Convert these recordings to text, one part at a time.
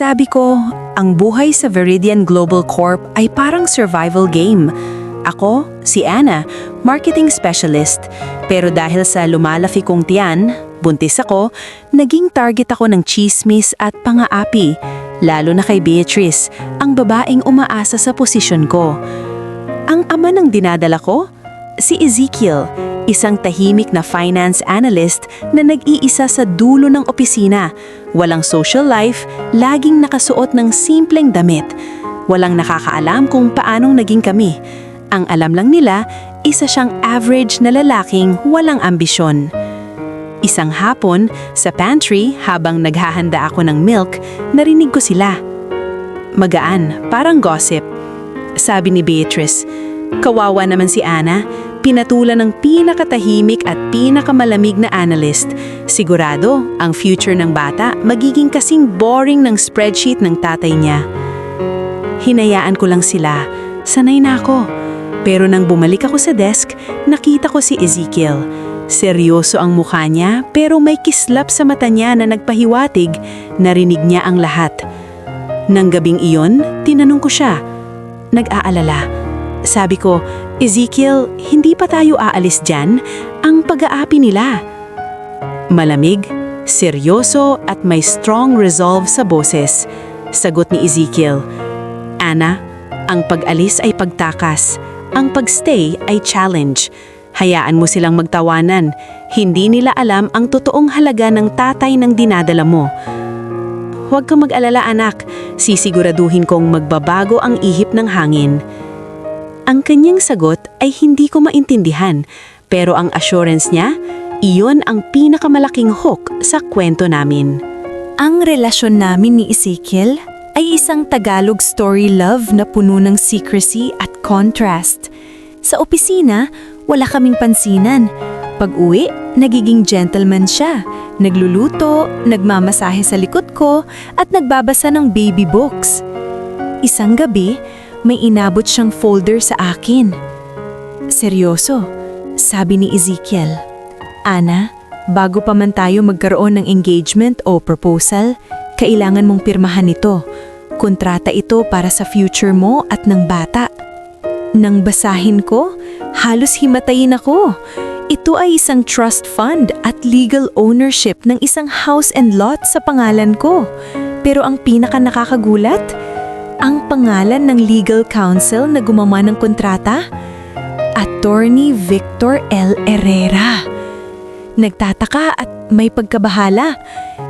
Sabi ko, ang buhay sa Veridian Global Corp ay parang survival game. Ako, si Anna, marketing specialist. Pero dahil sa lumalaki kong tiyan, buntis ako, naging target ako ng chismis at pangaapi. Lalo na kay Beatrice, ang babaeng umaasa sa posisyon ko. Ang ama ng dinadala ko? Si Ezekiel, isang tahimik na finance analyst na nag-iisa sa dulo ng opisina. Walang social life, laging nakasuot ng simpleng damit. Walang nakakaalam kung paanong naging kami. Ang alam lang nila, isa siyang average na lalaking walang ambisyon. Isang hapon, sa pantry, habang naghahanda ako ng milk, narinig ko sila. Magaan, parang gossip. Sabi ni Beatrice, kawawa naman si Anna, pinatulan ng pinakatahimik at pinakamalamig na analyst. Sigurado, ang future ng bata magiging kasing boring ng spreadsheet ng tatay niya. Hinayaan ko lang sila. Sanay na ako. Pero nang bumalik ako sa desk, nakita ko si Ezekiel. Seryoso ang mukha niya pero may kislap sa mata niya na nagpahiwatig, narinig niya ang lahat. Nang gabing iyon, tinanong ko siya. Nag-aalala. Sabi ko, Ezekiel, hindi pa tayo aalis dyan. Ang pag-aapi nila. Malamig, seryoso at may strong resolve sa boses. Sagot ni Ezekiel, Anna, ang pag-alis ay pagtakas. Ang pag-stay ay challenge. Hayaan mo silang magtawanan. Hindi nila alam ang totoong halaga ng tatay ng dinadala mo. Huwag kang mag-alala anak, sisiguraduhin kong magbabago ang ihip ng hangin. Ang kanyang sagot ay hindi ko maintindihan, pero ang assurance niya, iyon ang pinakamalaking hook sa kwento namin. Ang relasyon namin ni Ezekiel ay isang Tagalog story love na puno ng secrecy at contrast. Sa opisina, wala kaming pansinan. Pag-uwi, nagiging gentleman siya. Nagluluto, nagmamasahe sa likod ko, at nagbabasa ng baby books. Isang gabi, may inabot siyang folder sa akin. Seryoso, sabi ni Ezekiel. Ana, bago pa man tayo magkaroon ng engagement o proposal, kailangan mong pirmahan ito. Kontrata ito para sa future mo at ng bata. Nang basahin ko, halos himatayin ako. Ito ay isang trust fund at legal ownership ng isang house and lot sa pangalan ko. Pero ang pinaka nakakagulat, ang pangalan ng legal counsel na gumawa ng kontrata, Attorney Victor L. Herrera. Nagtataka at may pagkabahala.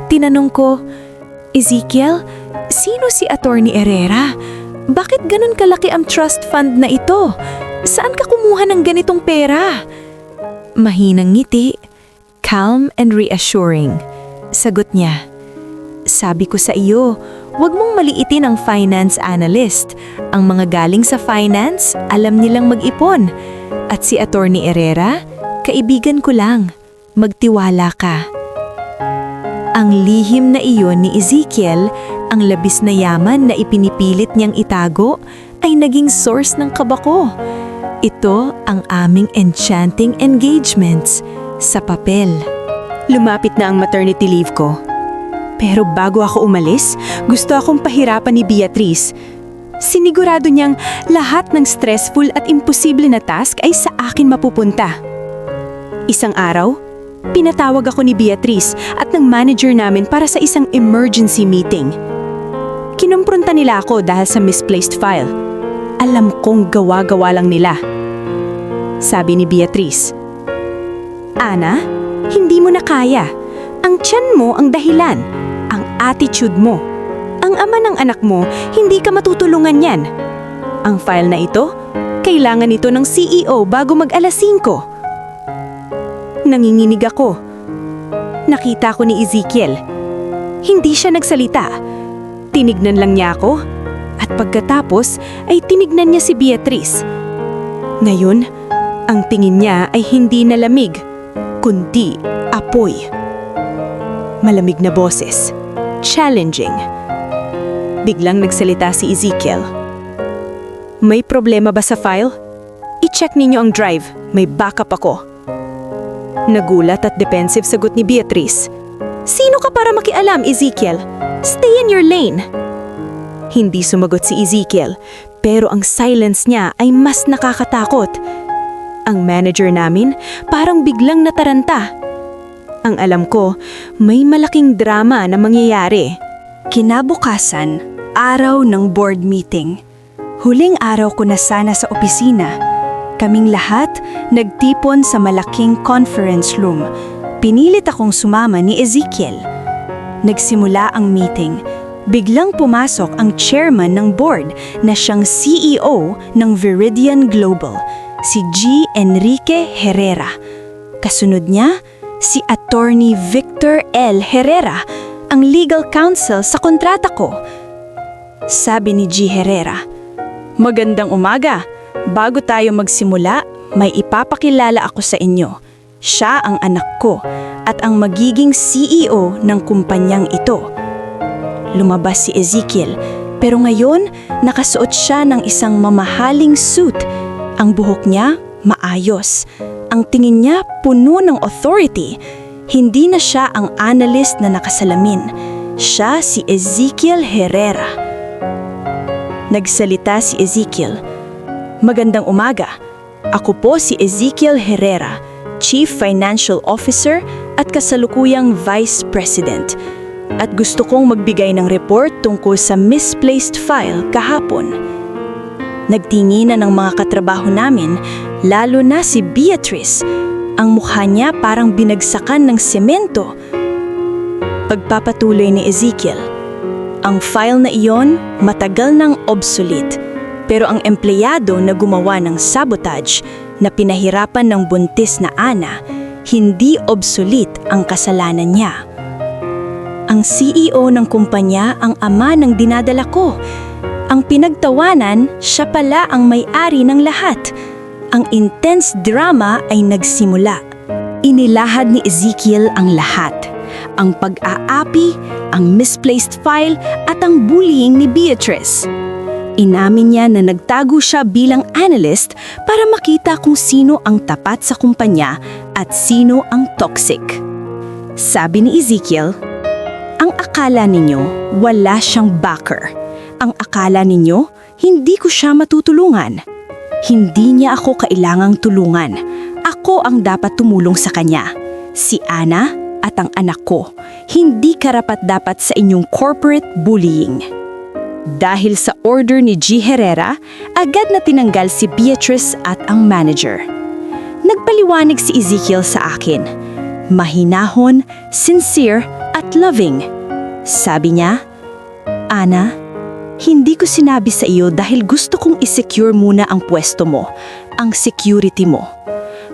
Tinanong ko, Ezekiel, sino si Attorney Herrera? Bakit ganun kalaki ang trust fund na ito? Saan ka kumuha ng ganitong pera? Mahinang ngiti, calm and reassuring. Sagot niya, sabi ko sa iyo, huwag mong maliitin ang finance analyst. Ang mga galing sa finance, alam nilang mag-ipon. At si Attorney Herrera, kaibigan ko lang. Magtiwala ka. Ang lihim na iyon ni Ezekiel, ang labis na yaman na ipinipilit niyang itago, ay naging source ng kaba ko. Ito ang aming enchanting engagements sa papel. Lumapit na ang maternity leave ko. Pero bago ako umalis, gusto akong pahirapan ni Beatrice. Sinigurado niyang lahat ng stressful at imposible na task ay sa akin mapupunta. Isang araw, pinatawag ako ni Beatrice at ng manager namin para sa isang emergency meeting. Kinumpronta nila ako dahil sa misplaced file. Alam kong gawa-gawa lang nila. Sabi ni Beatrice, Ana, hindi mo na kaya. Ang tiyan mo ang dahilan. Ang attitude mo. Ang ama ng anak mo, hindi ka matutulungan yan. Ang file na ito, kailangan ito ng CEO bago mag-alas 5. Nanginginig ako. Nakita ko ni Ezekiel. Hindi siya nagsalita. Tinignan lang niya ako. At pagkatapos ay tinignan niya si Beatrice. Ngayon, ang tingin niya ay hindi na lamig, kundi apoy. Malamig na boses. Challenging. Biglang nagsalita si Ezekiel. May problema ba sa file? I-check ninyo ang drive. May backup ako. Nagulat at defensive sagot ni Beatrice. Sino ka para makialam, Ezekiel? Stay in your lane. Hindi sumagot si Ezekiel, pero ang silence niya ay mas nakakatakot. Ang manager namin parang biglang nataranta. Ang alam ko, may malaking drama na mangyayari. Kinabukasan, araw ng board meeting. Huling araw ko na sana sa opisina. Kaming lahat nagtipon sa malaking conference room. Pinilit akong sumama ni Ezekiel. Nagsimula ang meeting. Biglang pumasok ang chairman ng board na siyang CEO ng Viridian Global, si G. Enrique Herrera. Kasunod niya, si Attorney Victor L. Herrera, ang legal counsel sa kontrata ko. Sabi ni G. Herrera, "Magandang umaga. Bago tayo magsimula, may ipapakilala ako sa inyo. Siya ang anak ko at ang magiging CEO ng kumpanyang ito." Lumabas si Ezekiel, pero ngayon nakasuot siya ng isang mamahaling suit. Ang buhok niya maayos. Ang tingin niya puno ng authority. Hindi na siya ang analyst na nakasalamin. Siya si Ezekiel Herrera. Nagsalita si Ezekiel. "Magandang umaga. Ako po si Ezekiel Herrera, Chief Financial Officer at kasalukuyang Vice President. At gusto kong magbigay ng report tungkol sa misplaced file kahapon." Nagtinginan ng mga katrabaho namin, lalo na si Beatrice. Ang mukha niya parang binagsakan ng semento. Pagpapatuloy ni Ezekiel, "Ang file na iyon matagal nang obsolete, pero ang empleyado na gumawa ng sabotage na pinahirapan ng buntis na Ana, hindi obsolete ang kasalanan niya. Ang CEO ng kumpanya ang ama ng dinadala ko. Ang pinagtawanan, siya pala ang may-ari ng lahat. Ang intense drama ay nagsimula." Inilahad ni Ezekiel ang lahat. Ang pag-aapi, ang misplaced file at ang bullying ni Beatrice. Inamin niya na nagtago siya bilang analyst para makita kung sino ang tapat sa kumpanya at sino ang toxic. Sabi ni Ezekiel, "Ang akala ninyo wala siyang backer. Ang akala ninyo hindi ko siya matutulungan. Hindi niya ako kailangang tulungan. Ako ang dapat tumulong sa kanya. Si Ana at ang anak ko, hindi karapat-dapat sa inyong corporate bullying." Dahil sa order ni G. Herrera, agad na tinanggal si Beatrice at ang manager. Nagpaliwanag si Ezekiel sa akin. Mahinahon, sincere at loving. Sabi niya, "Ana, hindi ko sinabi sa iyo dahil gusto kong isecure muna ang pwesto mo, ang security mo.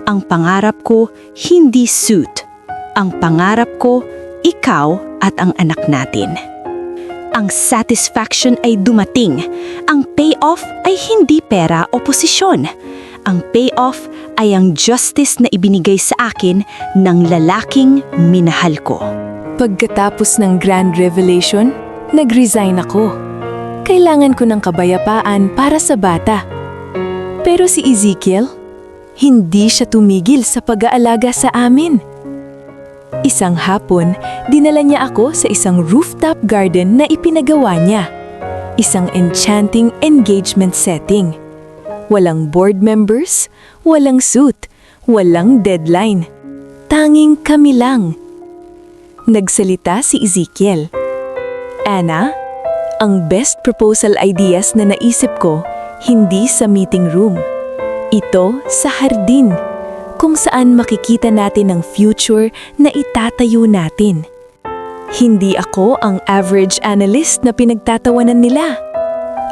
Ang pangarap ko, hindi suit. Ang pangarap ko, ikaw at ang anak natin. Ang satisfaction ay dumating. Ang payoff ay hindi pera o posisyon. Ang payoff ay ang justice na ibinigay sa akin ng lalaking minahal ko." Pagkatapos ng grand revelation, nag-resign ako. Kailangan ko ng kabayapaan para sa bata. Pero si Ezekiel, hindi siya tumigil sa pag-aalaga sa amin. Isang hapon, dinala niya ako sa isang rooftop garden na ipinagawa niya. Isang enchanting engagement setting. Walang board members, walang suit, walang deadline. Tanging kami lang. Nagsalita si Ezekiel. "Ana, ang best proposal ideas na naisip ko, hindi sa meeting room. Ito sa hardin, kung saan makikita natin ang future na itatayo natin. Hindi ako ang average analyst na pinagtatawanan nila.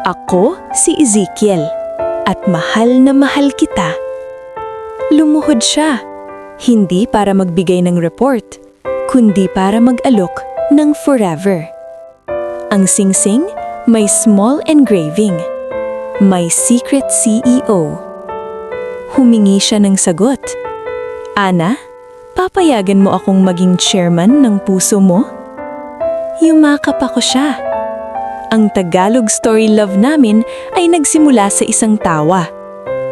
Ako si Ezekiel, at mahal na mahal kita." Lumuhod siya, hindi para magbigay ng report, kundi para mag-alok ng forever. Ang singsing may small engraving. May secret CEO. Humingi siya ng sagot. "Ana, papayagan mo akong maging chairman ng puso mo?" Yumakap ako siya. Ang Tagalog story love namin ay nagsimula sa isang tawa,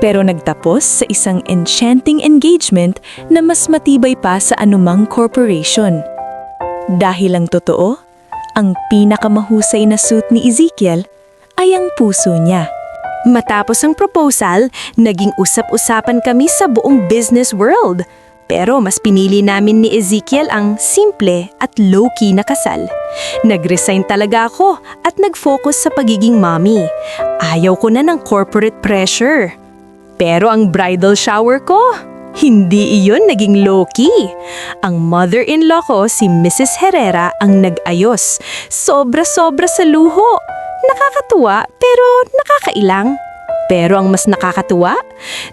pero nagtapos sa isang enchanting engagement na mas matibay pa sa anumang corporation. Dahil ang totoo, ang pinakamahusay na suit ni Ezekiel ay ang puso niya. Matapos ang proposal, naging usap-usapan kami sa buong business world. Pero mas pinili namin ni Ezekiel ang simple at low-key na kasal. Nag-resign talaga ako at nag-focus sa pagiging mommy. Ayaw ko na ng corporate pressure. Pero ang bridal shower ko, hindi iyon naging low-key. Ang mother-in-law ko, si Mrs. Herrera, ang nag-ayos. Sobra-sobra sa luho. Nakakatuwa pero nakakailang. Pero ang mas nakakatuwa,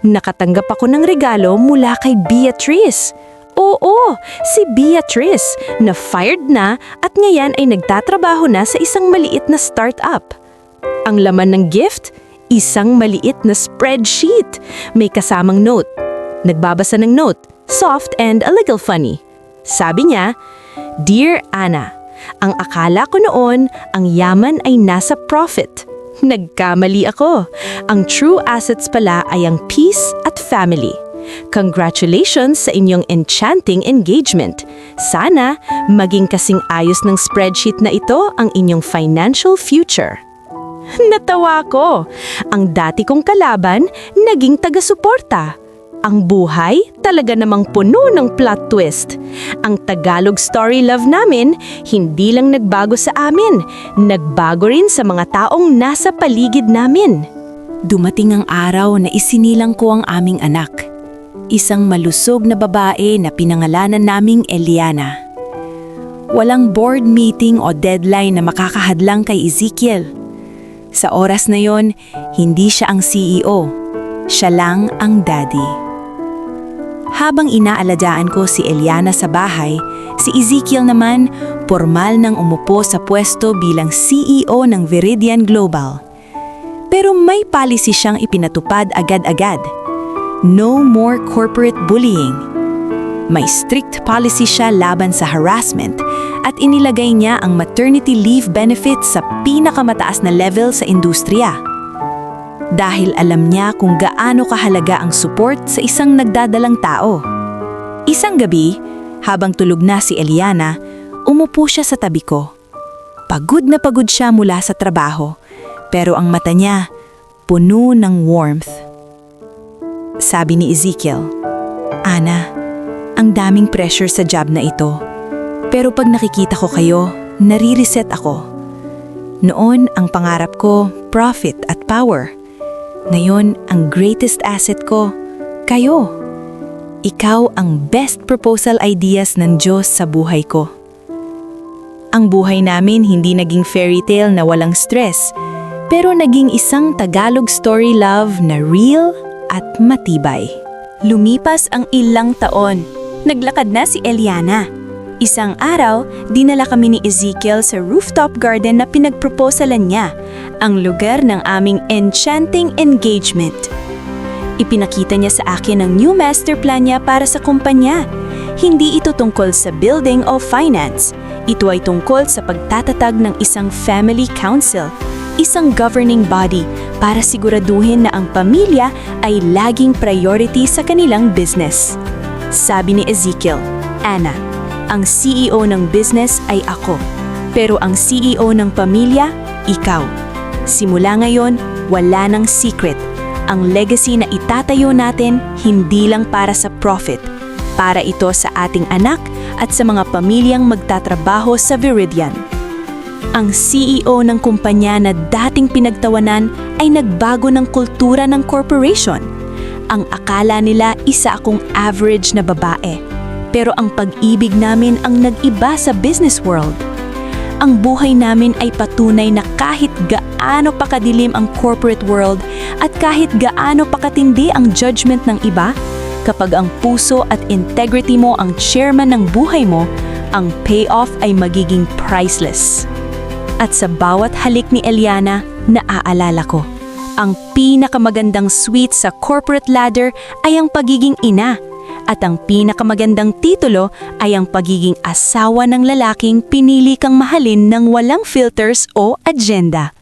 nakatanggap ako ng regalo mula kay Beatrice. Oo, si Beatrice na fired na at ngayon ay nagtatrabaho na sa isang maliit na startup. Ang laman ng gift, isang maliit na spreadsheet. May kasamang note. Nagbabasa ng note, soft and a little funny. Sabi niya, "Dear Anna, ang akala ko noon, ang yaman ay nasa profit. Nagkamali ako. Ang true assets pala ay ang peace at family. Congratulations sa inyong enchanting engagement. Sana maging kasing ayos ng spreadsheet na ito ang inyong financial future." Natawa ko. Ang dati kong kalaban, naging taga-suporta. Ang buhay talaga namang puno ng plot twist. Ang Tagalog story love namin, hindi lang nagbago sa amin, nagbago rin sa mga taong nasa paligid namin. Dumating ang araw na isinilang ko ang aming anak. Isang malusog na babae na pinangalanan naming Eliana. Walang board meeting o deadline na makakahadlang kay Ezekiel. Sa oras na yon, hindi siya ang CEO. Siya lang ang daddy. Habang inaalagaan ko si Eliana sa bahay, si Ezekiel naman formal nang umupo sa pwesto bilang CEO ng Veridian Global. Pero may policy siyang ipinatupad agad-agad. No more corporate bullying. May strict policy siya laban sa harassment at inilagay niya ang maternity leave benefits sa pinakamataas na level sa industriya. Dahil alam niya kung gaano kahalaga ang support sa isang nagdadalang tao. Isang gabi, habang tulog na si Eliana, umupo siya sa tabi ko. Pagod na pagod siya mula sa trabaho, pero ang mata niya puno ng warmth. Sabi ni Ezekiel, "Ana, ang daming pressure sa job na ito. Pero pag nakikita ko kayo, nare-reset ako. Noon, ang pangarap ko, profit at power. Ngayon, ang greatest asset ko, kayo. Ikaw ang best proposal ideas ng Diyos sa buhay ko." Ang buhay namin hindi naging fairy tale na walang stress, pero naging isang Tagalog story love na real at matibay. Lumipas ang ilang taon. Naglakad na si Eliana. Isang araw, dinala kami ni Ezekiel sa rooftop garden na pinagproposalan niya, ang lugar ng aming enchanting engagement. Ipinakita niya sa akin ang new master plan niya para sa kumpanya. Hindi ito tungkol sa building o finance. Ito ay tungkol sa pagtatatag ng isang family council, isang governing body para siguraduhin na ang pamilya ay laging priority sa kanilang business. Sabi ni Ezekiel, "Anna, ang CEO ng business ay ako, pero ang CEO ng pamilya, ikaw. Simula ngayon, wala nang secret. Ang legacy na itatayo natin hindi lang para sa profit, para ito sa ating anak at sa mga pamilyang magtatrabaho sa Veridian." Ang CEO ng kumpanya na dating pinagtawanan ay nagbago ng kultura ng corporation. Ang akala nila isa akong average na babae. Pero ang pag-ibig namin ang nag-iba sa business world. Ang buhay namin ay patunay na kahit gaano pa kadilim ang corporate world at kahit gaano pa katindi ang judgment ng iba, kapag ang puso at integrity mo ang chairman ng buhay mo, ang payoff ay magiging priceless. At sa bawat halik ni Eliana, naaalala ko, ang pinakamagandang suite sa corporate ladder ay ang pagiging ina. At ang pinakamagandang titulo ay ang pagiging asawa ng lalaking pinili kang mahalin ng walang filters o agenda.